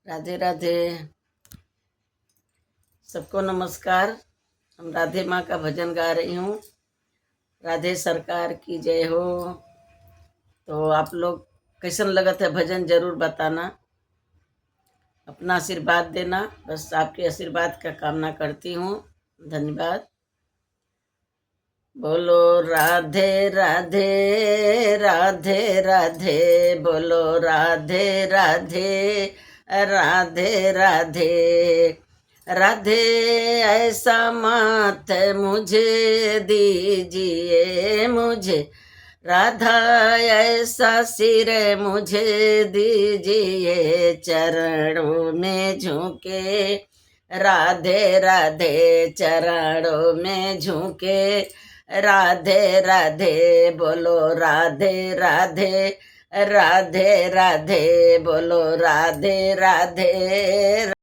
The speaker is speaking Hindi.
राधे राधे। सबको नमस्कार। हम राधे माँ का भजन गा रही हूँ। राधे सरकार की जय हो। तो आप लोग कैसन लगत है भजन जरूर बताना, अपना आशीर्वाद देना। बस आपके आशीर्वाद का कामना करती हूँ। धन्यवाद। बोलो राधे राधे राधे राधे, बोलो राधे राधे राधे राधे। राधे ऐसा मात मुझे दीजिए, मुझे राधा ऐसा सिर मुझे दीजिए। चरणों में झुके राधे राधे, चरणों में झुके राधे राधे। बोलो राधे राधे राधे राधे, बोलो राधे राधे।